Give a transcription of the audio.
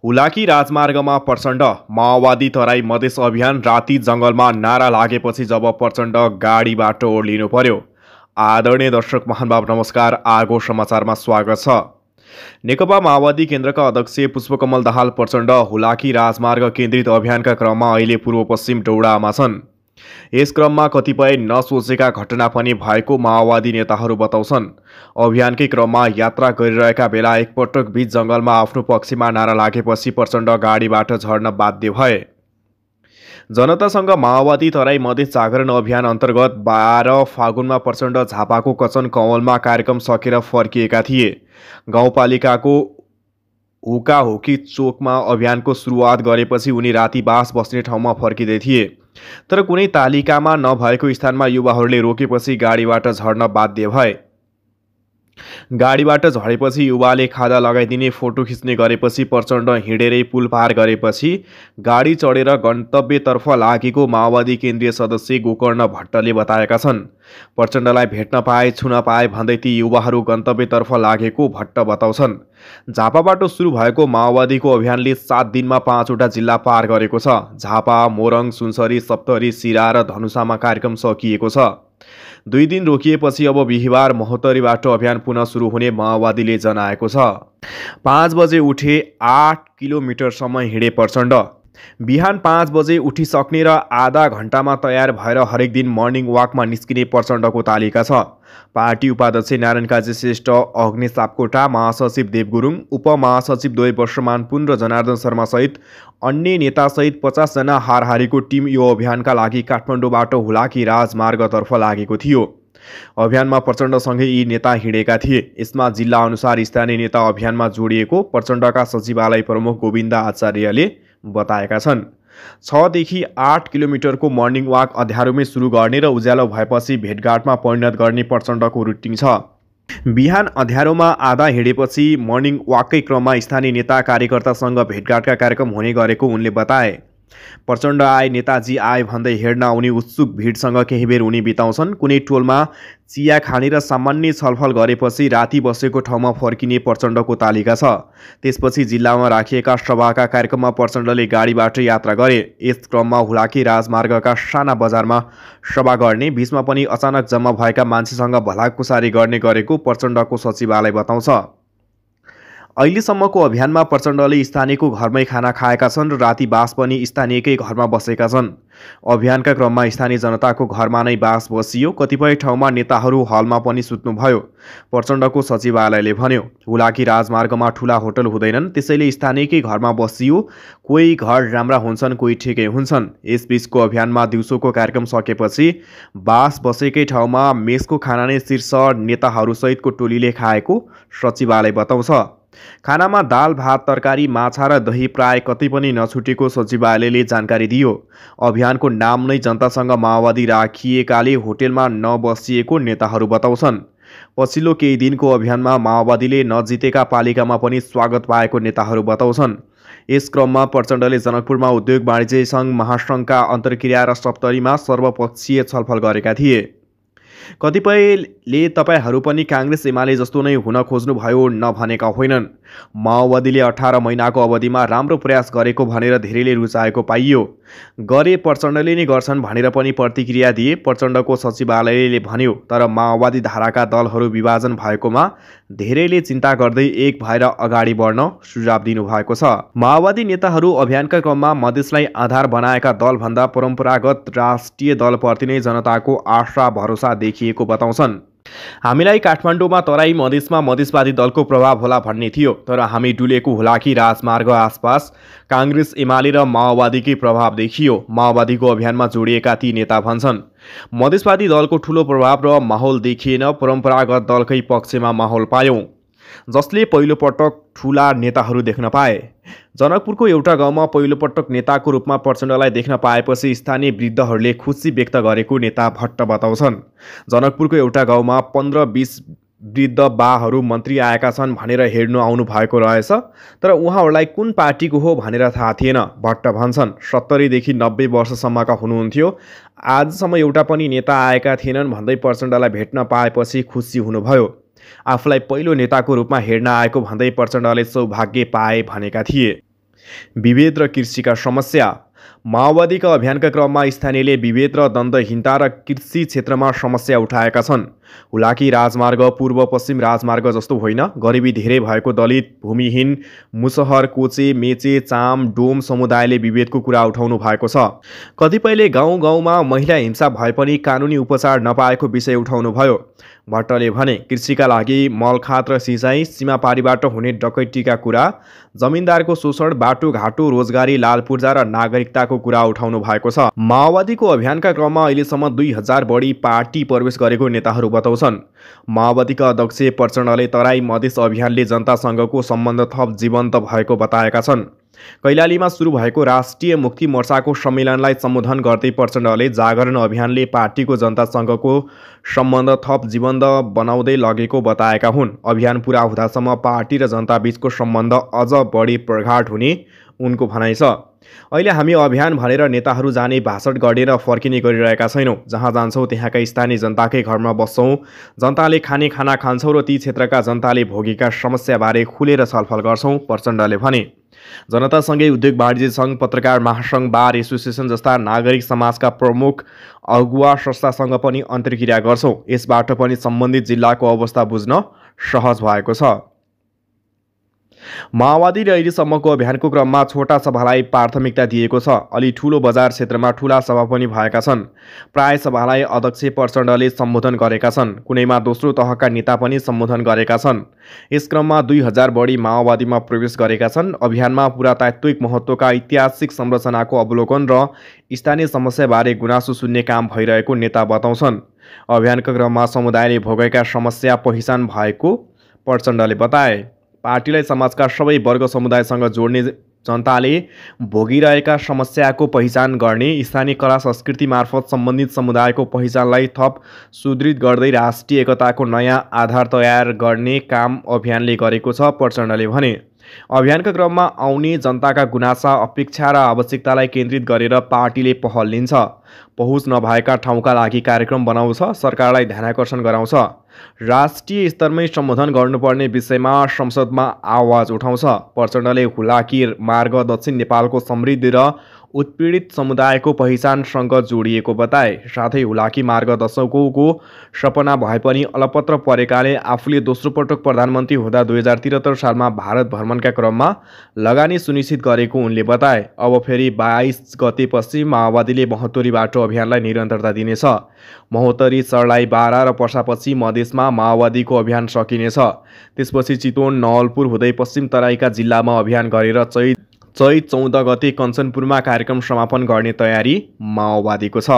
हुलाकी राजमार्गमा प्रचण्ड माओवादी तराई मधेस अभियान राति जंगलमा नारा लागेपछि जब प्रचण्ड गाडीबाट ओर्लिनु पर्यो। आदरणीय दर्शक महानुभाव नमस्कार, आगो समाचारमा स्वागत छ। नेकपा माओवादी केन्द्रका अध्यक्ष पुष्पकमल दाहाल प्रचण्ड हुलाकी राजमार्ग केन्द्रित अभियानका क्रममा अहिले पूर्व पश्चिम दौडामा छन्। यस क्रममा कतिपय नसोचेका घटना पनि भएको माओवादी नेताहरू बताउँछन्। अभियानकै क्रममा यात्रा गरिरहेका बेला एकपटक बीच जंगलमा आफ्नो पक्षमा नारा लागेपछि प्रचण्ड गाडीबाट झर्न बाध्य भए। जनतासँग माओवादी तराई मधेस जागरण अभियान अन्तर्गत 12 फागुनमा प्रचण्ड झापाको कचन कवलमा कार्यक्रम सकेर फर्किएका थिए। गाउँपालिकाको हुकाहुकी चोकमा अभियानको सुरुवात गरेपछि उनी राति बास बस्ने ठाउँमा फर्किँदै थिए। तर कुनै तालिकामा नभएको स्थानमा युवाहरूले रोकेपछि गाडीबाट झर्न बाध्य भए। गाडीबाट झरेपछि युवाले खादा लगाइदिने फोटो खिच्ने गरेपछि प्रचण्ड हिँडेरै पुल पार गरेपछि गाडी चढेर गन्तव्यतर्फ लागेको माओवादी केन्द्रीय सदस्य गोकर्ण भट्टले बताएका छन्। प्रचण्डलाई भेट्न पाए, छुन पाए भन्दै ती युवाहरू गन्तव्यतर्फ लागेको भट्ट बताउँछन्। झापाबाट सुरु भएको माओवादीको अभियानले 7 दिनमा 5वटा जिल्ला पार गरेको छ। झापा, मोरङ, सुनसरी, सप्तरी, सिरा र धनुषामा कार्यक्रम सकिएको छ। 2 दिन रोकिएपछि अब बिहिबार महोत्तरीबाट अभियान पुनः सुरु हुने माओवादीले जनाएको छ। 5 बजे उठे 8 किलोमिटरसम्म हिँडे प्रचण्ड। बिहान 5 बजे उठिसक्ने र आधा घण्टामा तयार भएर हरेक दिन मर्निङ वाकमा निस्किने प्रचण्डको तालिका छ। पार्टी उपाध्यक्ष नारायण काजी श्रेष्ठ, अग्नि सापकोटा, महासचिव देव गुरुङ, उपमहासचिव द्वय वर्षमान पुन र जनार्दन शर्मा सहित अन्य नेतासहित 50 जना हारहारीको टिम यो अभियानका लागि काठमाडौँबाट हुलाकी राजमार्गतर्फ लागेको थियो। अभियानमा प्रचण्डसँगै यी नेता हिँडेका थिए। यसमा जिल्ला अनुसार स्थानीय नेता अभियानमा जोडिएको प्रचण्डका सचिवालय प्रमुख गोविन्द आचार्यले बताएका छन्। 6 देखि 8 किलोमिटरको मर्निङ वाक अँध्यारोमै सुरु गर्ने र उज्यालो भएपछि भेटघाटमा परिणत गर्ने प्रचण्डको रुटिन छ। बिहान अँध्यारोमा आधा हिँडेपछि मर्निङ वाककै क्रममा स्थानीय नेता कार्यकर्तासँग भेटघाटका कार्यक्रम हुने गरेको उनले बताए। प्रचण्ड आए, नेताजी आए भन्दै हेर्न आउने उत्सुक भिडसँग केही बेर उनी बिताउँछन्। कुनै टोलमा चिया खाने र सामान्य छलफल गरेपछि राति बसेको ठाउँमा फर्किने प्रचण्डको तालिका छ। त्यसपछि जिल्लामा राखिएका सभाका कार्यक्रममा प्रचण्डले गाडीबाट यात्रा गरे। यस क्रममा हुलाकी राजमार्गका साना बजारमा सभा गर्ने, बीचमा पनि अचानक जम्मा भएका मान्छेसँग भलाकुसारी गर्ने गरेको प्रचण्डको सचिवालय बताउँछ। अहिलेसम्मको अभियानमा प्रचण्डले स्थानीयको घरमै खाना खाएका छन् र राति बास पनि स्थानीयकै घरमा बसेका छन्। अभियानका क्रममा स्थानीय जनताको घरमा नै बास बसियो। कतिपय ठाउँमा नेताहरू हलमा पनि सुत्नुभयो। प्रचण्डको सचिवालयले भन्यो, हुलाकी राजमार्गमा ठुला होटल हुँदैनन्, त्यसैले स्थानीयकै घरमा बसियो। कोही घर राम्रा हुन्छन्, कोही ठिकै हुन्छन्। यसबीचको अभियानमा दिउँसोको कार्यक्रम सकेपछि बास बसेकै ठाउँमा मेसको खाना नै शीर्ष नेताहरूसहितको टोलीले खाएको सचिवालय बताउँछ। खानामा दाल, भात, तरकारी, माछा र दही प्राय कतै पनि नछुटेको सचिवालयले जानकारी दियो। अभियानको नाम नै जनतासँग माओवादी राखिएकाले होटेलमा नबसिएको नेताहरू बताउँछन्। पछिल्लो केही दिनको अभियानमा माओवादीले नजितेका पालिकामा पनि स्वागत पाएको नेताहरू बताउँछन्। यस क्रममा प्रचण्डले जनकपुरमा उद्योग वाणिज्य सङ्घ महासङ्घका अन्तर्क्रिया र सप्तरीमा सर्वपक्षीय छलफल गरेका थिए। कतिपयले तपाईहरू पनि काङ्ग्रेस एमाले जस्तो नै हुन खोज्नुभयो नभनेका होइनन्। माओवादीले 18 महिनाको अवधिमा राम्रो प्रयास गरेको भनेर धेरैले रुचाएको पाइयो। गरे प्रचण्डले नै गर्छन् भनेर पनि प्रतिक्रिया दिए। प्रचण्डको सचिवालयले भन्यो, तर माओवादी धाराका दलहरू विभाजन भएकोमा धेरैले चिन्ता गर्दै एक भएर अगाडि बढ्न सुझाव दिनुभएको छ। माओवादी नेताहरू अभियानका क्रममा मधेसलाई आधार बनाएका दलभन्दा परम्परागत राष्ट्रिय दलप्रति नै जनताको आशा भरोसा देखिएको बताउँछन्। हामीलाई काठमाडौँमा तराई मधेसमा मधेसवादी दलको प्रभाव होला भन्ने थियो, तर हामी डुलेको हुलाकी राजमार्ग आसपास काङ्ग्रेस एमाले र माओवादीकै प्रभाव देखियो। माओवादीको अभियानमा जोडिएका ती नेता भन्छन्, मधेसवादी दलको ठुलो प्रभाव र माहौल देखिएन, परम्परागत दलकै पक्षमा माहौल पायौँ, जसले पहिलोपटक ठुला नेताहरू देख्न पाए। जनकपुरको एउटा गाउँमा पहिलोपटक नेताको रूपमा प्रचण्डलाई देख्न पाएपछि स्थानीय वृद्धहरूले खुसी व्यक्त गरेको नेता भट्ट बताउँछन्। जनकपुरको एउटा गाउँमा 15-20 वृद्ध बाहरू मन्त्री आएका छन् भनेर हेर्नु आउनु भएको रहेछ, तर उहाँहरूलाई कुन पार्टीको हो भनेर थाहा थिएन, भट्ट भन्छन्। 70 देखि 90 वर्षसम्मका हुनुहुन्थ्यो। आजसम्म एउटा पनि नेता आएका थिएनन् भन्दै प्रचण्डलाई भेट्न पाएपछि खुसी हुनुभयो। आफूलाई पहिलो नेताको रूपमा हेर्न आएको भन्दै प्रचण्डले सौभाग्य पाए भनेका थिए। विभेद र कृषिका समस्या। माओवादीका अभियानका क्रममा स्थानीयले विभेद र द्वन्द्वहीनता र कृषि क्षेत्रमा समस्या उठाएका छन्। हुलाकी राजमार्ग पूर्व पश्चिम राजमार्ग जस्तो होइन, गरिबी धेरै भएको दलित, भूमिहीन, मुसहर, कोचे, मेचे, चाम, डोम समुदायले विभेदको कुरा उठाउनु भएको छ। कतिपयले गाउँ गाउँमा महिला हिंसा भए पनि कानुनी उपचार नपाएको विषय उठाउनु भयो। भट्टले भने कृषिका लागि मलखात र सिँचाइ, सीमापारीबाट हुने डकैतीका कुरा, जमिनदारको शोषण, बाटोघाटो, रोजगारी, लाल पूर्जा र नागरिकताको कुरा उठाउनु भएको छ। माओवादीको अभियानका क्रममा अहिलेसम्म 2000 बढी पार्टी प्रवेश गरेको नेताहरू बताउँछन्। माओवादीका अध्यक्ष प्रचण्डले तराई मधेस अभियानले जनतासँगको सम्बन्ध थप जीवन्त भएको बताएका छन्। कैलालीमा सुरु भएको राष्ट्रिय मुक्ति मोर्चाको सम्मेलनलाई सम्बोधन गर्दै प्रचण्डले जागरण अभियानले पार्टीको जनतासँगको सम्बन्ध थप जीवन्त बनाउँदै लगेको बताएका हुन्। अभियान पुरा हुँदासम्म पार्टी र जनताबीचको सम्बन्ध अझ बढी प्रगाढ हुने उनको भनाइ छ। अहिले हामी अभियान भनेर नेताहरू जाने भाषण गर्ने र फर्किने गरिरहेका छैनौँ। जहाँ जान्छौँ त्यहाँका स्थानीय जनताकै घरमा बस्छौँ, जनताले खाने खाना खान्छौँ र ती क्षेत्रका जनताले भोगेका समस्याबारे खुलेर छलफल गर्छौँ, प्रचण्डले भने। जनतासँगै उद्योग वाणिज्य सङ्घ, पत्रकार महासङ्घ, बार एसोसिएसन जस्ता नागरिक समाजका प्रमुख अगुवा संस्थासँग पनि अन्तर्क्रिया गर्छौँ। यसबाट पनि सम्बन्धित जिल्लाको अवस्था बुझ्न सहज भएको छ। माओवादीले अहिलेसम्मको अभियानको क्रममा छोटा सभालाई प्राथमिकता दिएको छ। अलि ठुलो बजार क्षेत्रमा ठुला सभा पनि भएका छन्। प्राय सभालाई अध्यक्ष प्रचण्डले सम्बोधन गरेका छन्। कुनैमा दोस्रो तहका नेता पनि सम्बोधन गरेका छन्। यस क्रममा 2000 बढी माओवादीमा प्रवेश गरेका छन्। अभियानमा पुरातात्विक महत्त्वका ऐतिहासिक संरचनाको अवलोकन र स्थानीय समस्याबारे गुनासो सुन्ने काम भइरहेको नेता बताउँछन्। अभियानका क्रममा समुदायले भोगेका समस्या पहिचान भएको प्रचण्डले बताए। पार्टीलाई समाजका सबै वर्ग समुदायसँग जोड्ने, जनताले भोगिरहेका समस्याको पहिचान गर्ने, स्थानीय कला संस्कृति मार्फत सम्बन्धित समुदायको पहिचानलाई थप सुदृढ गर्दै राष्ट्रिय एकताको नयाँ आधार तयार गर्ने काम अभियानले गरेको छ, प्रचण्डले भने। अभियानका क्रममा आउने जनताका गुनासा, अपेक्षा र आवश्यकतालाई केन्द्रित गरेर पार्टीले पहल लिन्छ। पहुँच नभएका ठाउँका लागि कार्यक्रम बनाउँछ, सरकारलाई ध्यानाकर्षण गराउँछ। राष्ट्रिय स्तरमै सम्बोधन गर्नुपर्ने विषयमा संसदमा आवाज उठाउँछ। प्रचण्डले हुलाकी मार्ग दक्षिण नेपालको समृद्धि र उत्पीडित समुदायको पहिचानसँग जोडिएको बताए। साथै हुलाकी मार्ग दशकौँको सपना भए पनि अलपत्र परेकाले आफूले दोस्रो पटक प्रधानमन्त्री हुँदा 2073 सालमा भारत भ्रमणका क्रममा लगानी सुनिश्चित गरेको उनले बताए। अब फेरि 22 गतेपछि माओवादीले महोत्तरी बाटो अभियानलाई निरन्तरता दिनेछ। महोत्तरी, सर्लाही, बारा र पर्सापछि मधेसमा माओवादीको अभियान सकिनेछ। त्यसपछि चितवन, नवलपुर हुँदै पश्चिम तराईका जिल्लामा अभियान गरेर चैत 14 गते कञ्चनपुरमा कार्यक्रम समापन गर्ने तयारी माओवादीको छ।